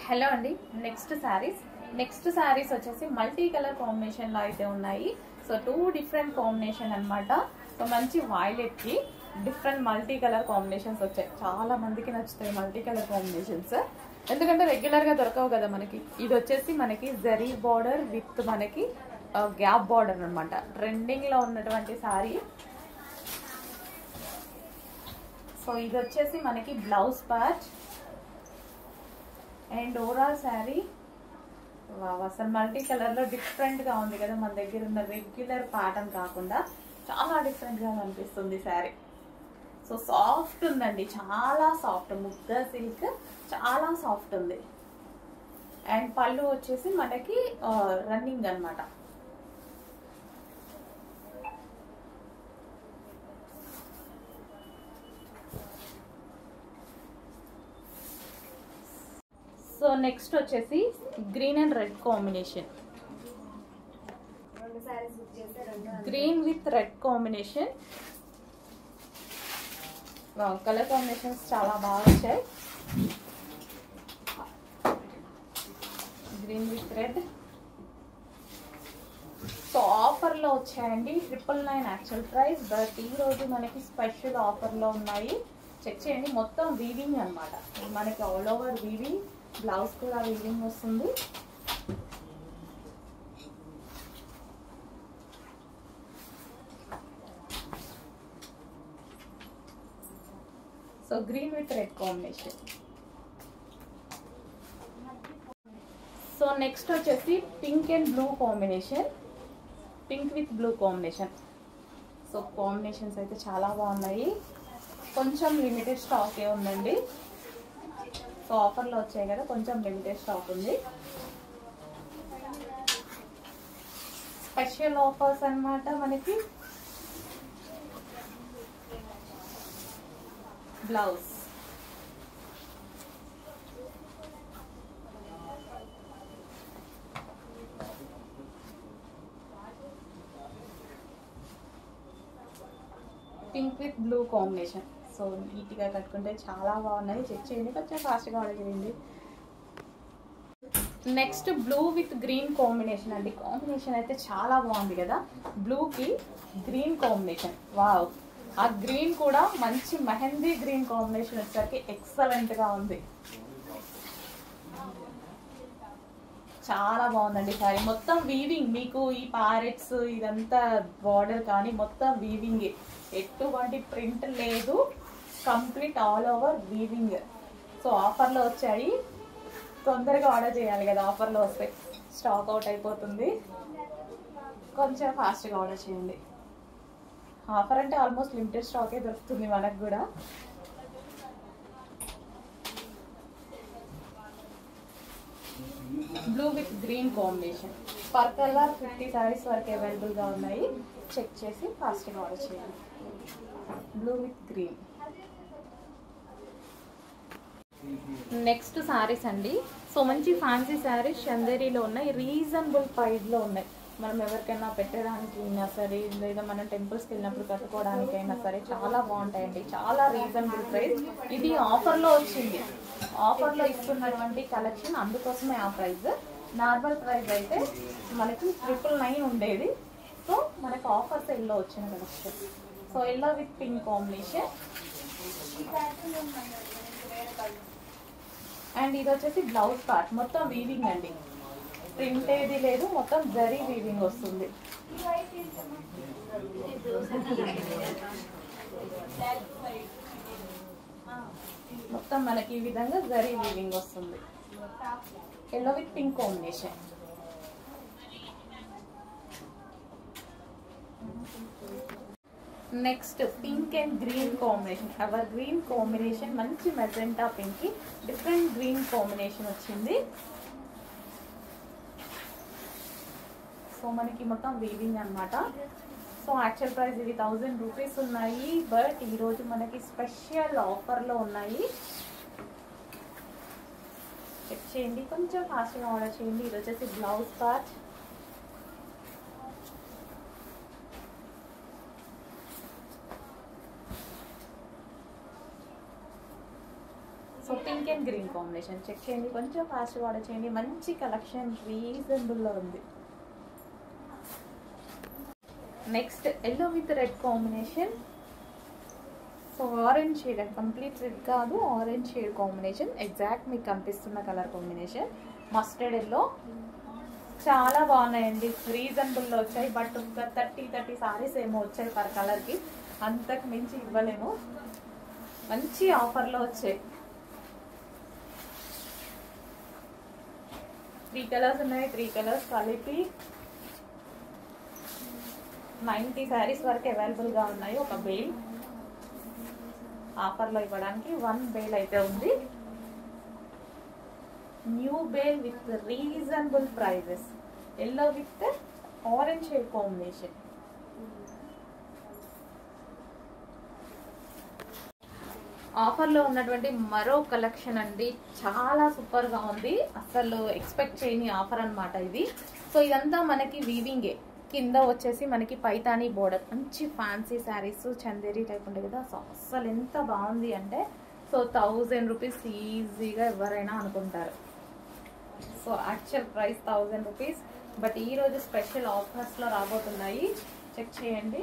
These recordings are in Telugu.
హలో అండి. నెక్స్ట్ శారీస్ వచ్చేసి మల్టీ కలర్ కాంబినేషన్ లో అయితే ఉన్నాయి. సో 2 డిఫరెంట్ కాంబినేషన్ అన్నమాట. సో మంచి వైలెట్ కి డిఫరెంట్ మల్టీ కలర్ కాంబినేషన్స్ వచ్చాయి. చాలా మందికి నచ్చుతాయి మల్టీ కలర్ కాంబినేషన్స్, ఎందుకంటే రెగ్యులర్ గా దొరకవు కదా మనకి. ఇది వచ్చేసి మనకి జరీ బార్డర్ విత్ మనకి గ్యాప్ బార్డర్ అన్నమాట. ట్రెండింగ్ లో ఉన్నటువంటి శారీ. సో ఇది వచ్చేసి మనకి blouse part and overall sari అసలు మల్టీ కలర్ లో డిఫరెంట్ గా ఉంది కదా. మన దగ్గర ఉన్న రెగ్యులర్ ప్యాటర్న్ కాకుండా చాలా డిఫరెంట్ గా అనిపిస్తుంది శారీ. సో సాఫ్ట్ ఉందండి, చాలా సాఫ్ట్. ముద్ద సిల్క్ చాలా సాఫ్ట్ ఉంది. అండ్ పళ్ళు వచ్చేసి మనకి రన్నింగ్ అన్నమాట. సో నెక్స్ట్ వచ్చేసి green and red combination, green with red combination. Colour combinations చాలా బాగా వచ్చాయి. Green with red. So offer లో వచ్చాయండి, 999 యాక్చువల్ ప్రైస్. బట్ ఈ రోజు మనకి స్పెషల్ ఆఫర్ లో ఉన్నాయి. చెక్ చేయండి. మొత్తం వీవింగ్ అన్నమాట. మనకి ఆల్ ఓవర్ వీవింగ్, బ్లౌజ్ కూడా వీవింగ్ వస్తుంది. So green with red combination. So next వచ్చేసి pink and blue combination, pink with blue combination. So combinations అయితే చాలా బాగున్నాయి. కొంచెం లిమిటెడ్ స్టాక్ ఏ ఉందండి. సో ఆఫర్లో వచ్చాయి కదా, కొంచెం లిమిటెడ్ స్టాక్ ఉంది. స్పెషల్ ఆఫర్స్ అన్నమాట మనకి. Blouse pink with blue combination. So నీట్గా కట్టుకుంటే చాలా బాగున్నాయి. చెక్ చేయండి, కొంచెం ఫాస్ట్గా ఆర్డర్ చేయండి. Next blue with green combination అండి. కాంబినేషన్ అయితే చాలా బాగుంది కదా. బ్లూకి గ్రీన్ కాంబినేషన్. వావ్, ఆ గ్రీన్ కూడా మంచి మెహందీ గ్రీన్ కాంబినేషన్ వచ్చేసరికి ఎక్సలెంట్గా ఉంది. చాలా బాగుందండి సారీ. మొత్తం వీవింగ్, మీకు ఈ ప్యారెట్స్ ఇదంతా బార్డర్ కానీ మొత్తం వీవింగ్, ఎటువంటి ప్రింట్ లేదు. Complete all over weaving. So ఆఫర్లో వచ్చాయి, తొందరగా ఆర్డర్ చేయాలి కదా. ఆఫర్లో వస్తే స్టాక్ అవుట్ అయిపోతుంది. కొంచెం ఫాస్ట్గా ఆర్డర్ చేయండి. ఆఫర్ అంటే ఆల్మోస్ట్ లిమిటెడ్ స్టాకే దొరుకుతుంది మనకు కూడా. Blue with green combination. Per colour 50 saris వరకు అవైలబుల్గా ఉన్నాయి. చెక్ చేసి ఫాస్ట్గా ఆర్డర్ చేయండి. Blue with green. Next saris అండి. సో మంచి ఫ్యాన్సీ శారీస్ చందేరీలో ఉన్నాయి. రీజనబుల్ ప్రైస్లో ఉన్నాయి. మనం ఎవరికైనా పెట్టడానికి అయినా సరే, లేదా మనం టెంపుల్స్కి వెళ్ళినప్పుడు కట్టుకోవడానికైనా సరే చాలా బాగుంటాయండి. చాలా రీజనబుల్ ప్రైస్. ఇది ఆఫర్లో వచ్చింది, ఆఫర్లో ఇస్తున్నటువంటి కలెక్షన్, అందుకోసమే ఆ ప్రైస్. నార్మల్ ప్రైస్ అయితే మనకి 999 ఉండేది. సో మనకు ఆఫర్ సేల్లో వచ్చిన collection. So yellow with pink combination. And ఇది వచ్చేసి బ్లౌజ్ పార్ట్, మొత్తం వీవింగ్ అండి. ప్రింట్ ఏది లేదు, మొత్తం జరీ వీవింగ్ వస్తుంది. మొత్తం మనకి ఈ విధంగా జరీ వీవింగ్ వస్తుంది. Yellow with pink combination. Next pink and green combination, ever green combination. మంచి మెజెంటా పింక్ కి డిఫరెంట్ గ్రీన్ కాంబినేషన్ వచ్చింది. సో మనకి మొత్తం వీవింగ్ అన్నమాట. సో యాక్చువల్ ప్రైస్ ఇవి 1000 రూపీస్ ఉన్నాయి. బట్ ఈరోజు మనకి స్పెషల్ ఆఫర్లో ఉన్నాయి. చెక్ చేయండి, కొంచెం ఫాస్ట్గా ఆర్డర్ చేయండి. ఇది వచ్చేసి blouse part. So pink and green. Pink combination. Check చేయండి, కొంచెం ఫాస్ట్గా ఆర్డర్ చేయండి. మంచి కలెక్షన్ రీజనబుల్లో ఉంది. Next yellow with red combination. So orange shade and complete red కాదు, ఆరెంజ్ షేడ్ కాంబినేషన్. ఎగ్జాక్ట్ మీకు కనిపిస్తున్న కలర్ కాంబినేషన్ మస్టర్డ్ ఎల్లో. చాలా బాగున్నాయండి, రీజనబుల్లో వచ్చాయి. బట్ ఒక 30 సారీస్ ఏమో వచ్చాయి పర్ కలర్కి, అంతకు మించి ఇవ్వలేము. మంచి ఆఫర్లో వచ్చాయి. 3 కలర్స్ ఉన్నాయి. 3 కలర్స్ కలిపి 90 శారీస్ వరకు అవైలబుల్గా ఉన్నాయి. ఒక బేల్ ఆఫర్లో ఇవ్వడానికి 1 బేల్ అయితే ఉంది. New bale with reasonable prices. Yellow with orange shade combination. ఆఫర్లో ఉన్నటువంటి మరో కలెక్షన్ అండి, చాలా సూపర్గా ఉంది. అసలు ఎక్స్పెక్ట్ చేయని ఆఫర్ అనమాట ఇది. సో ఇదంతా మనకి వీవింగే. కింద వచ్చేసి మనకి పైతానీ బోర్డర్, మంచి ఫ్యాన్సీ శారీస్ చందేరి టైప్ ఉంటుంది కదా. సో అసలు ఎంత బాగుంది అంటే, సో 1000 రూపీస్ ఈజీగా ఎవరైనా అనుకుంటారు. So actual price 1000 rupees. But ఈరోజు స్పెషల్ ఆఫర్స్లో రాబోతున్నాయి, చెక్ చేయండి.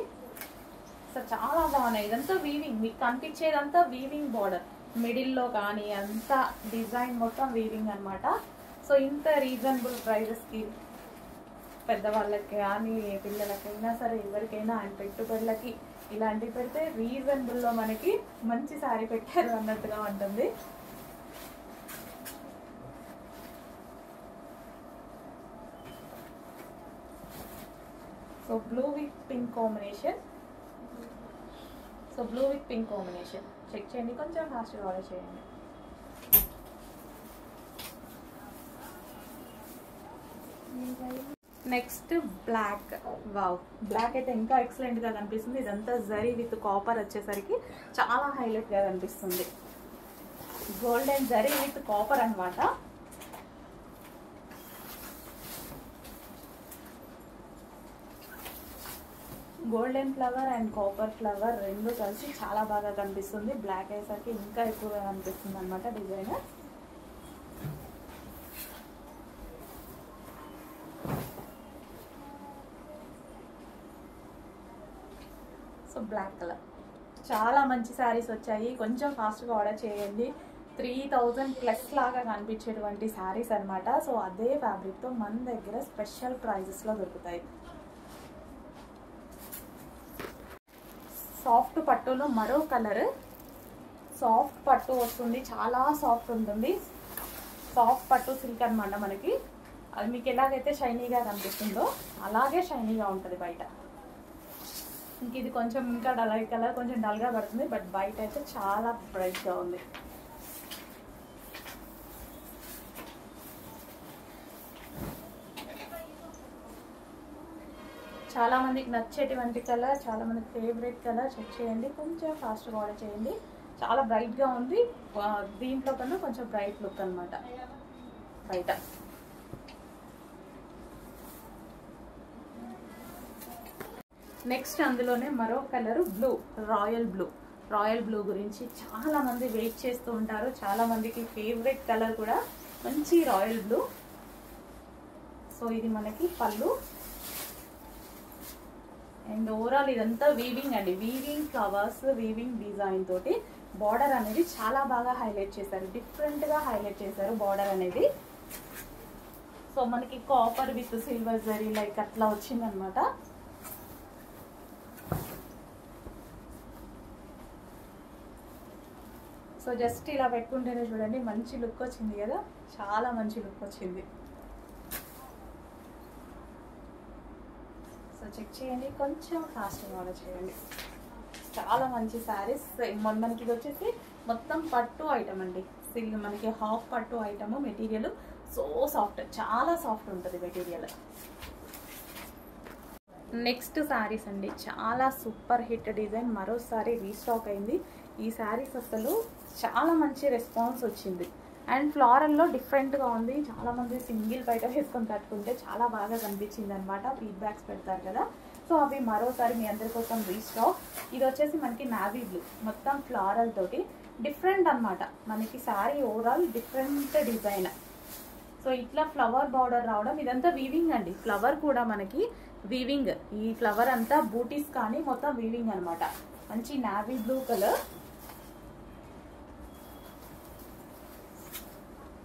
సో చాలా బాగున్నాయి. ఇదంతా వీవింగ్, మీకు కనిపించేదంతా వీవింగ్ బార్డర్, మిడిల్లో కానీ అంతా డిజైన్ మొత్తం వీవింగ్ అనమాట. సో ఇంత రీజనబుల్ ప్రైజెస్కి పెద్దవాళ్ళకి కానీ పిల్లలకైనా సరే ఎవరికైనా అండ్ పెట్టుబడులకి ఇలాంటివి పెడితే రీజనబుల్లో మనకి మంచి శారీ పెట్టారు అన్నట్టుగా ఉంటుంది. So blue with pink combination. So blue with pink combination check చేయండి, కొంచెం ఫాస్ట్గా ఆర్డర్ చేయండి. Next black. వావ్, బ్లాక్ అయితే ఇంకా ఎక్సలెంట్గా కనిపిస్తుంది. ఇదంతా జరీ విత్ కాపర్ వచ్చేసరికి చాలా హైలైట్గా కనిపిస్తుంది. గోల్డెన్ జరీ విత్ కాపర్ అనమాట. Golden flower and copper flower రెండు కలిసి చాలా బాగా కనిపిస్తుంది. బ్లాక్ అయ్యేసరికి ఇంకా ఎక్కువగా కనిపిస్తుంది అనమాట డిజైన్. సో బ్లాక్ కలర్, చాలా మంచి శారీస్ వచ్చాయి. కొంచెం ఫాస్ట్గా ఆర్డర్ చేయండి. 3000 ప్లస్ లాగా కనిపించేటువంటి శారీస్ అనమాట. సో అదే ఫ్యాబ్రిక్తో మన దగ్గర స్పెషల్ ప్రైజెస్లో దొరుకుతాయి. సాఫ్ట్ పట్టులో మరో కలర్. సాఫ్ట్ పట్టు వస్తుంది, చాలా సాఫ్ట్ ఉంటుంది. సాఫ్ట్ పట్టు సిల్క్ అనమాట మనకి. అది మీకు ఎలాగైతే షైనీగా కనిపిస్తుందో అలాగే షైనీగా ఉంటుంది బయట. ఇంక ఇది కొంచెం ఇంకా డల్ కలర్, కొంచెం డల్గా పడుతుంది. బట్ బయట అయితే చాలా బ్రైట్గా ఉంది. చాలా మందికి నచ్చేటువంటి కలర్, చాలా మందికి ఫేవరెట్ కలర్. చెక్ చేయండి, కొంచెం ఫాస్ట్గా ఆర్డర్ చేయండి. చాలా బ్రైట్గా ఉంది. దీంట్లో కన్నా కొంచెం బ్రైట్ లుక్ అనమాట బయట. నెక్స్ట్ అందులోనే మరో colour blue, royal blue. Royal blue గురించి చాలా మంది వెయిట్ చేస్తూ ఉంటారు. చాలా మందికి ఫేవరెట్ కలర్ కూడా మంచి రాయల్ బ్లూ. సో ఇది మనకి పళ్ళు అండ్ ఓవరాల్ ఇదంతా వీవింగ్ అండి. వీవింగ్ ఫ్లవర్స్, వీవింగ్ డిజైన్ తోటి బార్డర్ అనేది చాలా బాగా హైలైట్ చేశారు. డిఫరెంట్గా హైలైట్ చేశారు బార్డర్ అనేది. సో మనకి copper with silver zari like అట్లా వచ్చిందనమాట. సో జస్ట్ ఇలా పెట్టుకుంటేనే చూడండి మంచి లుక్ వచ్చింది కదా, చాలా మంచి లుక్ వచ్చింది. సో చెక్ చేయండి, కొంచెం ఫాస్ట్గా ఆర్డర్ చేయండి. చాలా మంచి శారీస్. మనకి ఇది వచ్చేసి మొత్తం పట్టు ఐటమ్ అండి. మనకి హాఫ్ పట్టు ఐటమ్. మెటీరియల్ సో సాఫ్ట్, చాలా సాఫ్ట్ ఉంటుంది మెటీరియల్. నెక్స్ట్ శారీస్ అండి, చాలా సూపర్ హిట్ డిజైన్. మరోసారి రీస్టాక్ అయింది ఈ శారీస్. అసలు చాలా మంచి రెస్పాన్స్ వచ్చింది. అండ్ ఫ్లోరల్లో డిఫరెంట్గా ఉంది. చాలామంది సింగిల్ బయట వేసుకొని కట్టుకుంటే చాలా బాగా కనిపించింది అనమాట. ఫీడ్బ్యాక్స్ పెడతారు కదా, సో అవి మరోసారి మీ అందరి కోసం రీస్టాక్. ఇది వచ్చేసి మనకి నావీ బ్లూ, మొత్తం ఫ్లోరల్ తోటి డిఫరెంట్ అన్నమాట మనకి sari overall different design. So ఇట్లా ఫ్లవర్ బార్డర్ రావడం, ఇదంతా వీవింగ్ అండి. ఫ్లవర్ కూడా మనకి వీవింగ్, ఈ ఫ్లవర్ అంతా బూటీస్ కానీ మొత్తం వీవింగ్ అనమాట. మంచి navy blue colour.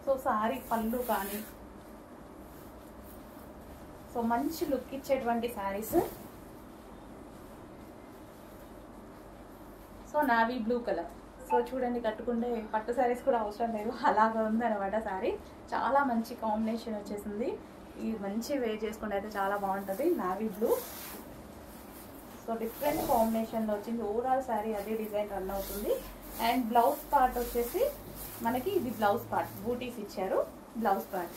So sorry పళ్ళు కానీ సో మంచి లుక్ ఇచ్చేటువంటి saris. So navy blue colour. So చూడండి, కట్టుకుంటే పట్టు శారీస్ కూడా అవసరం లేదు, అలాగా ఉందన్నమాట శారీ. చాలా మంచి కాంబినేషన్ వచ్చేసింది. ఇది మంచి వేర్ చేసుకుంటే అయితే చాలా బాగుంటుంది. Navy blue. సో డిఫరెంట్ కాంబినేషన్లో వచ్చింది. ఓవరాల్ శారీ అదే డిజైన్ రన్ అవుతుంది. అండ్ బ్లౌజ్ పార్ట్ వచ్చేసి మనకి ఇది బ్లౌజ్ పార్ట్, బూటీస్ ఇచ్చారు బ్లౌజ్ పార్ట్.